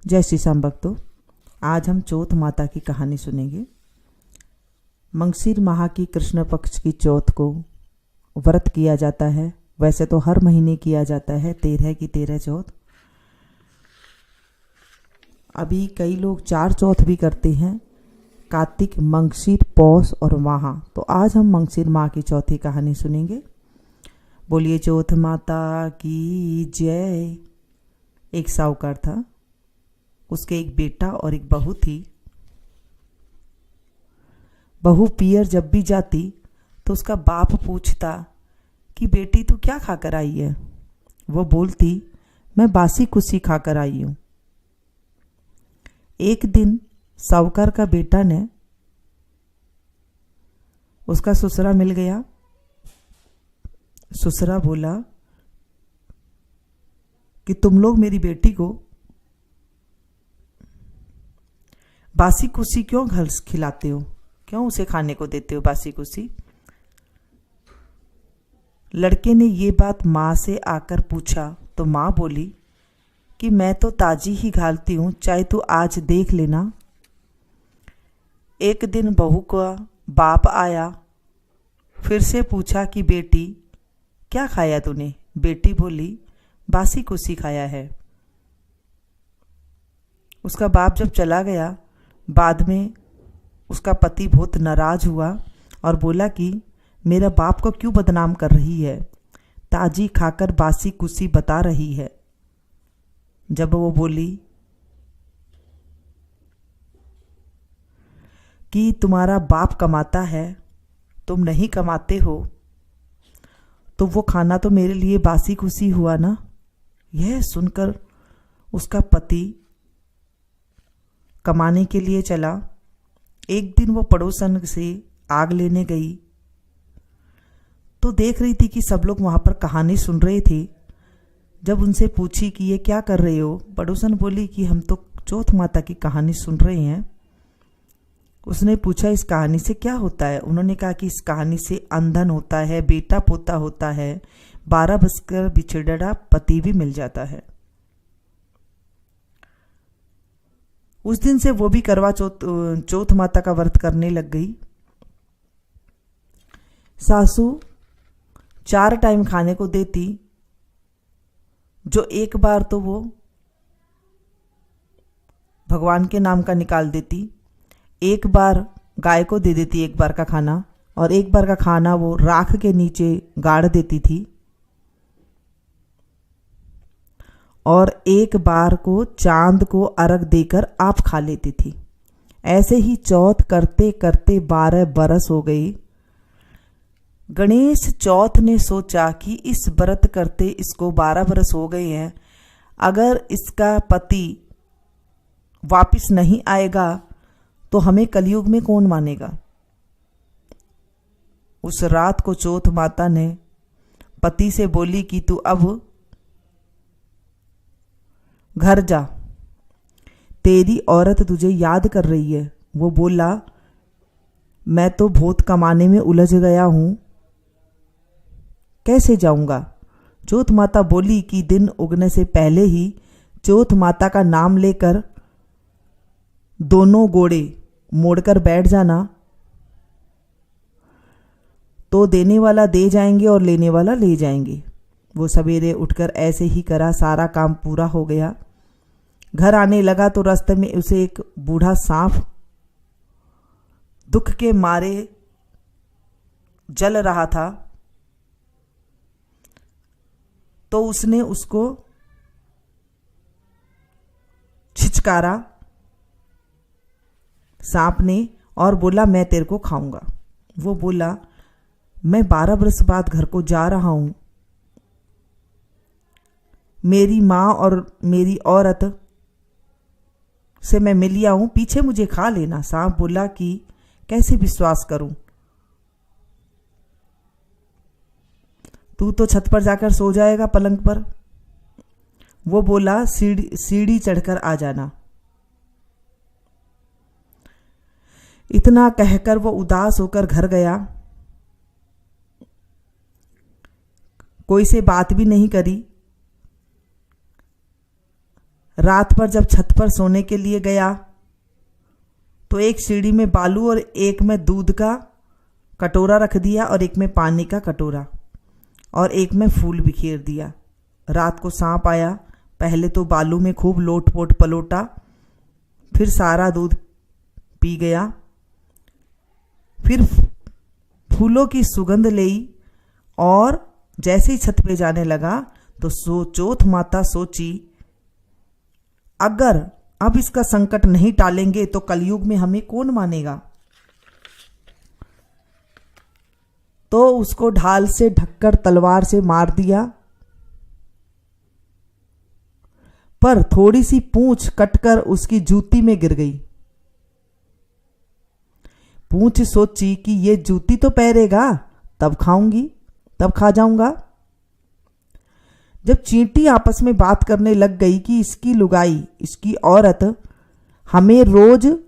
जय श्री श्याम भक्तों, आज हम चौथ माता की कहानी सुनेंगे। मंगशीर माह की कृष्ण पक्ष की चौथ को व्रत किया जाता है। वैसे तो हर महीने किया जाता है 13 की 13 चौथ। अभी कई लोग 4 चौथ भी करते हैं, कार्तिक, मंगशीर, पौष और माह। तो आज हम मंगशीर माह की चौथी कहानी सुनेंगे। बोलिए चौथ माता की जय। एक साहूकार था, उसके एक बेटा और एक बहू थी। बहू पियर जब भी जाती तो उसका बाप पूछता कि बेटी तू क्या खाकर आई है। वो बोलती, मैं बासी कुसी खाकर आई हूं। एक दिन साहूकार का बेटा ने उसका ससुरा मिल गया। ससुरा बोला कि तुम लोग मेरी बेटी को बासी कुसी क्यों घर खिलाते हो, क्यों उसे खाने को देते हो बासी कुसी। लड़के ने ये बात माँ से आकर पूछा तो माँ बोली कि मैं तो ताजी ही घालती हूँ, चाहे तू आज देख लेना। एक दिन बहू का बाप आया, फिर से पूछा कि बेटी क्या खाया तूने। बेटी बोली बासी कुसी खाया है। उसका बाप जब चला गया, बाद में उसका पति बहुत नाराज हुआ और बोला कि मेरा बाप को क्यों बदनाम कर रही है, ताजी खाकर बासी कुसी बता रही है। जब वो बोली कि तुम्हारा बाप कमाता है, तुम नहीं कमाते हो, तो वो खाना तो मेरे लिए बासी कुसी हुआ ना। यह सुनकर उसका पति कमाने के लिए चला। एक दिन वो पड़ोसन से आग लेने गई तो देख रही थी कि सब लोग वहां पर कहानी सुन रहे थे। जब उनसे पूछी कि ये क्या कर रहे हो, पड़ोसन बोली कि हम तो चौथ माता की कहानी सुन रहे हैं। उसने पूछा इस कहानी से क्या होता है। उन्होंने कहा कि इस कहानी से अंधन होता है, बेटा पोता होता है, 12 बजकर बिछड़ा पति भी मिल जाता है। उस दिन से वो भी करवा चौथ माता का व्रत करने लग गई। सासू 4 टाइम खाने को देती, जो एक बार तो वो भगवान के नाम का निकाल देती, एक बार गाय को दे देती एक बार का खाना, और एक बार का खाना वो राख के नीचे गाड़ देती थी, और एक बार को चांद को अर्घ देकर आप खा लेती थी। ऐसे ही चौथ करते करते 12 बरस हो गई। गणेश चौथ ने सोचा कि इस व्रत करते इसको 12 बरस हो गए हैं, अगर इसका पति वापिस नहीं आएगा तो हमें कलयुग में कौन मानेगा। उस रात को चौथ माता ने पति से बोली कि तू अब घर जा, तेरी औरत तुझे याद कर रही है। वो बोला मैं तो बहुत कमाने में उलझ गया हूं, कैसे जाऊंगा। चौथ माता बोली कि दिन उगने से पहले ही चौथ माता का नाम लेकर दोनों घोड़े मोड़कर बैठ जाना, तो देने वाला दे जाएंगे और लेने वाला ले जाएंगे। वो सवेरे उठकर ऐसे ही करा, सारा काम पूरा हो गया। घर आने लगा तो रास्ते में उसे एक बूढ़ा सांप दुख के मारे जल रहा था। तो उसने उसको छिचकारा सांप ने और बोला मैं तेरे को खाऊंगा। वो बोला मैं 12 बरस बाद घर को जा रहा हूं, मेरी माँ और मेरी औरत से मैं मिल आऊं, पीछे मुझे खा लेना। सांप बोला कि कैसे विश्वास करूं, तू तो छत पर जाकर सो जाएगा पलंग पर। वो बोला सीढ़ी चढ़कर आ जाना। इतना कहकर वो उदास होकर घर गया, कोई से बात भी नहीं करी। रात पर जब छत पर सोने के लिए गया तो एक सीढ़ी में बालू और एक में दूध का कटोरा रख दिया और एक में पानी का कटोरा और एक में फूल बिखेर दिया। रात को सांप आया, पहले तो बालू में खूब लोट-पोट पलोटा, फिर सारा दूध पी गया, फिर फूलों की सुगंध ली और जैसे ही छत पे जाने लगा तो चौथ माता सोची, अगर अब इसका संकट नहीं टालेंगे तो कलयुग में हमें कौन मानेगा। तो उसको ढाल से ढककर तलवार से मार दिया, पर थोड़ी सी पूंछ कटकर उसकी जूती में गिर गई। पूंछ सोची कि ये जूती तो पहरेगा तब खाऊंगी, तब खा जाऊंगा। जब चींटी आपस में बात करने लग गई कि इसकी लुगाई, इसकी औरत हमें रोज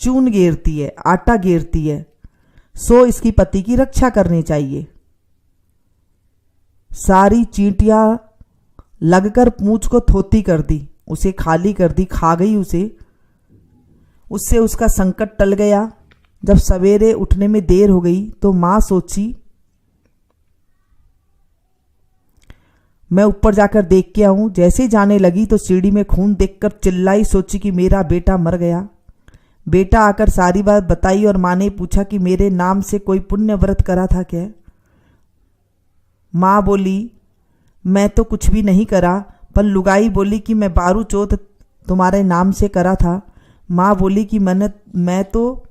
चून गेरती है, आटा गेरती है, सो इसकी पति की रक्षा करनी चाहिए। सारी चींटियां लगकर पूंछ को थोती कर दी, उसे खाली कर दी, खा गई उसे। उससे उसका संकट टल गया। जब सवेरे उठने में देर हो गई तो मां सोची, मैं ऊपर जाकर देख के आऊं। जैसे जाने लगी तो सीढ़ी में खून देखकर चिल्लाई, सोची कि मेरा बेटा मर गया। बेटा आकर सारी बात बताई और मां ने पूछा कि मेरे नाम से कोई पुण्य व्रत करा था क्या। मां बोली, मैं तो कुछ भी नहीं करा, पर लुगाई बोली कि मैं बारू चौथ तुम्हारे नाम से करा था। मां बोली कि मैं तो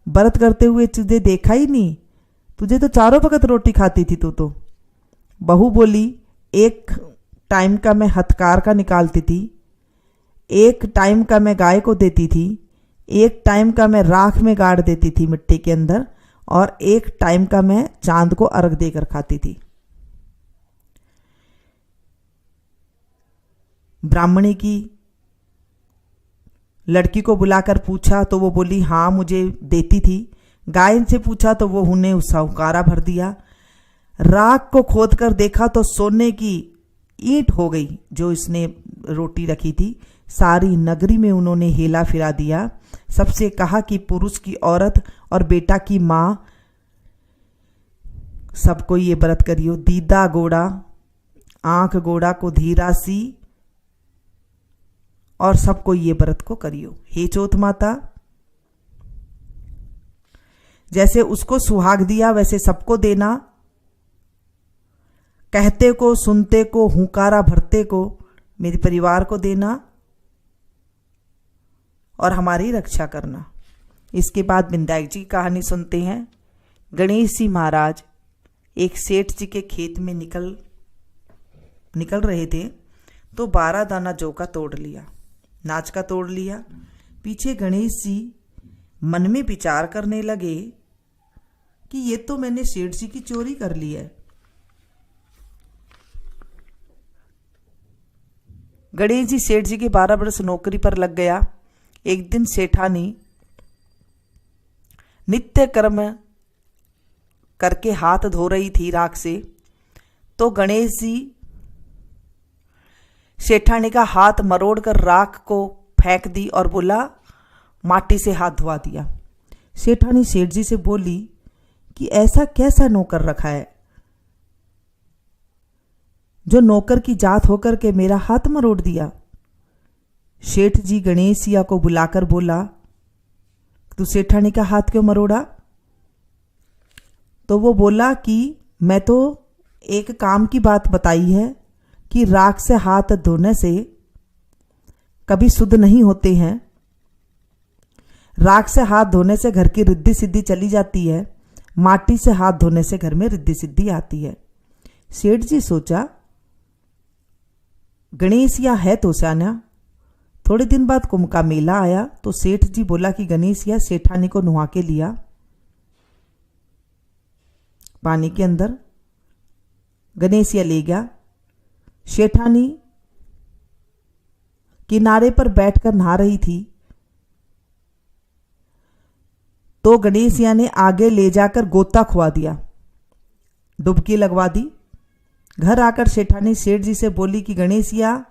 व्रत करते हुए तुझे देखा ही नहीं, तुझे तो चारों वक्त रोटी खाती थी तू तो। बहू बोली, एक टाइम का मैं हथकार का निकालती थी, एक टाइम का मैं गाय को देती थी, एक टाइम का मैं राख में गाड़ देती थी मिट्टी के अंदर, और एक टाइम का मैं चांद को अर्घ देकर खाती थी। ब्राह्मणी की लड़की को बुलाकर पूछा तो वो बोली, हाँ मुझे देती थी। गाय से पूछा तो वो उन्हें उसका भर दिया। राख को खोद कर देखा तो सोने की ईंट हो गई जो इसने रोटी रखी थी। सारी नगरी में उन्होंने हेला फिरा दिया। सबसे कहा कि पुरुष की औरत और बेटा की माँ सबको ये व्रत करियो। दीदा गोड़ा आंख गोड़ा को धीरा सी, और सबको ये व्रत को करियो। हे चौथ माता, जैसे उसको सुहाग दिया वैसे सबको देना। कहते को, सुनते को, हुंकारा भरते को मेरे परिवार को देना और हमारी रक्षा करना। इसके बाद विनायक जी की कहानी सुनते हैं। गणेश जी महाराज एक सेठ जी के खेत में निकल रहे थे तो 12 दाना जौ का तोड़ लिया, नाच का तोड़ लिया। पीछे गणेश जी मन में विचार करने लगे कि ये तो मैंने सेठ जी की चोरी कर ली है। गणेश जी सेठ जी के 12 वर्ष नौकरी पर लग गया। एक दिन सेठानी नित्य कर्म करके हाथ धो रही थी राख से, तो गणेश जी सेठानी का हाथ मरोड़ कर राख को फेंक दी और बोला, माटी से हाथ धुआ दिया। सेठानी सेठ जी से बोली कि ऐसा कैसा नौकर रखा है जो नौकर की जात होकर के मेरा हाथ मरोड़ दिया। सेठ जी गणेश सिया को बुलाकर बोला, तू सेठानी का हाथ क्यों मरोड़ा। तो वो बोला कि मैं तो एक काम की बात बताई है कि राख से हाथ धोने से कभी शुद्ध नहीं होते हैं। राख से हाथ धोने से घर की रिद्धि सिद्धि चली जाती है, माटी से हाथ धोने से घर में रिद्धि सिद्धि आती है। सेठ जी सोचा, गणेशिया है तो स्याना। थोड़े दिन बाद कुंभ का मेला आया तो सेठ जी बोला कि गणेशिया सेठानी को नुहा के लिया पानी के अंदर। गणेशिया ले गया। सेठानी किनारे पर बैठकर नहा रही थी तो गणेशिया ने आगे ले जाकर गोता खुआ दिया, डुबकी लगवा दी। घर आकर सेठानी सेठ जी से बोली कि गणेशिया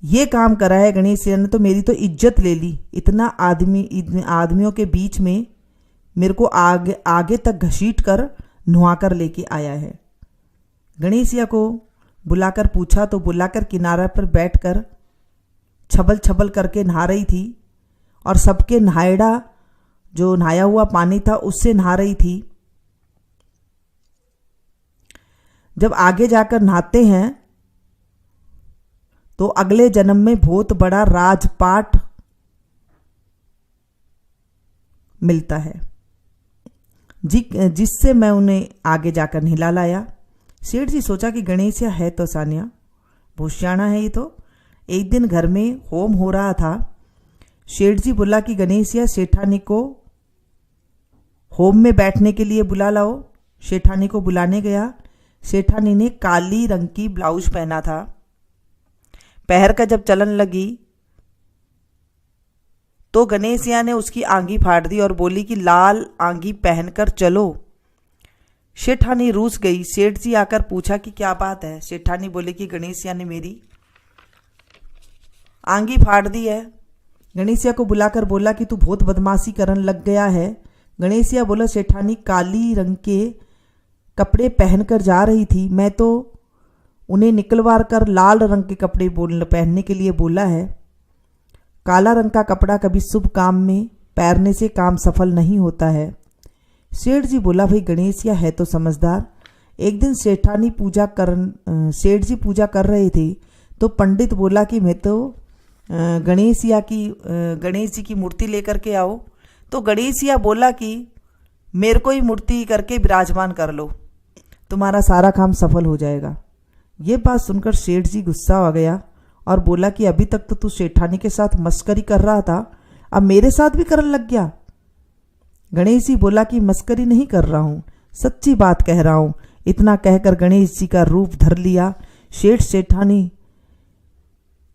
ये काम करा है गणेश ने तो मेरी तो इज्जत ले ली। इतना आदमियों के बीच में मेरे को आगे तक घसीट कर नुहा कर लेके आया है। गणेशिया को बुलाकर पूछा तो बुलाकर किनारे पर बैठकर छबल छबल करके नहा रही थी और सबके नहायड़ा जो नहाया हुआ पानी था उससे नहा रही थी। जब आगे जाकर नहाते हैं तो अगले जन्म में बहुत बड़ा राजपाट मिलता है जिससे मैं उन्हें आगे जाकर नहला लाया। सेठ जी सोचा कि गणेशिया है तो सानिया भूषाना है ये तो। एक दिन घर में होम हो रहा था। सेठ जी बोला कि गणेशिया सेठानी को होम में बैठने के लिए बुला लाओ। सेठानी को बुलाने गया। सेठानी ने काली रंग की ब्लाउज पहना था। पैर का जब चलन लगी तो गणेशिया ने उसकी आंगी फाड़ दी और बोली कि लाल आंगी पहनकर चलो। सेठानी रूस गई। सेठ जी आकर पूछा कि क्या बात है। सेठानी बोले कि गणेशिया ने मेरी आंगी फाड़ दी है। गणेशिया को बुलाकर बोला कि तू बहुत बदमाशी करने लग गया है। गणेशिया बोला सेठानी काली रंग के कपड़े पहनकर जा रही थी, मैं तो उन्हें निकलवा कर लाल रंग के कपड़े पहनने के लिए बोला है। काला रंग का कपड़ा कभी शुभ काम में पहनने से काम सफल नहीं होता है। सेठ जी बोला भाई गणेशिया है तो समझदार। एक दिन सेठ जी पूजा कर रहे थे तो पंडित बोला कि मैं तो गणेश जी की मूर्ति लेकर के आओ। तो गणेशिया बोला कि मेरे को ही मूर्ति करके विराजमान कर लो, तुम्हारा सारा काम सफल हो जाएगा। ये बात सुनकर सेठ जी गुस्सा आ गया और बोला कि अभी तक तो तू सेठानी के साथ मस्करी कर रहा था, अब मेरे साथ भी करने लग गया। गणेश जी बोला कि मस्करी नहीं कर रहा हूँ, सच्ची बात कह रहा हूँ। इतना कहकर गणेश जी का रूप धर लिया। सेठानी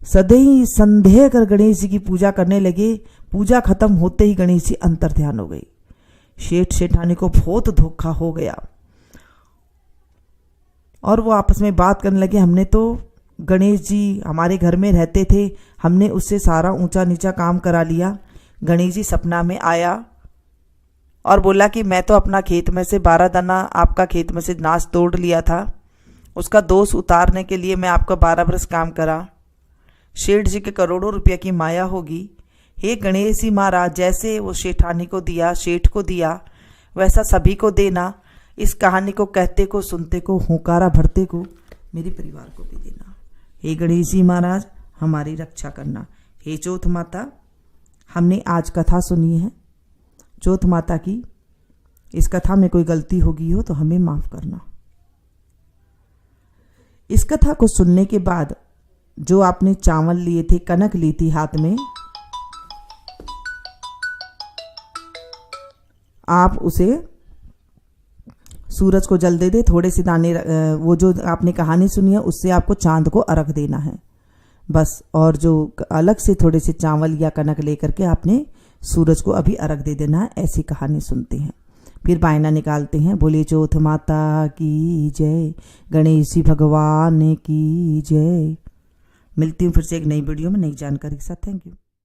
सदैव संदेह कर गणेश जी की पूजा करने लगे। पूजा खत्म होते ही गणेश जी अंतर्ध्यान हो गई। सेठानी को बहुत धोखा हो गया और वो आपस में बात करने लगे, हमने तो गणेश जी हमारे घर में रहते थे, हमने उससे सारा ऊंचा नीचा काम करा लिया। गणेश जी सपना में आया और बोला कि मैं तो अपना खेत में से 12 दाना आपका खेत में से नाश तोड़ लिया था, उसका दोष उतारने के लिए मैं आपका 12 बरस काम करा। सेठ जी के करोड़ों रुपया की माया होगी। हे गणेश जी महाराज, जैसे वो सेठानी को दिया, सेठ को दिया, वैसा सभी को देना। इस कहानी को कहते को, सुनते को, हुंकारा भरते को मेरे परिवार को भी देना। हे गणेश जी महाराज, हमारी रक्षा करना। हे चौथ माता, हमने आज कथा सुनी है चौथ माता की। इस कथा में कोई गलती होगी हो तो हमें माफ करना। इस कथा को सुनने के बाद जो आपने चावल लिए थे, कनक ली थी हाथ में, आप उसे सूरज को जल दे दे। थोड़े से दाने, वो जो आपने कहानी सुनी है उससे आपको चांद को अर्घ देना है बस। और जो अलग से थोड़े से चावल या कनक लेकर के आपने सूरज को अभी अर्घ दे देना है। ऐसी कहानी सुनते हैं, फिर बायना निकालते हैं। बोले चौथ माता की जय, गणेश जी भगवान की जय। मिलती हूँ फिर से एक नई वीडियो में नई जानकारी के साथ। Thank you.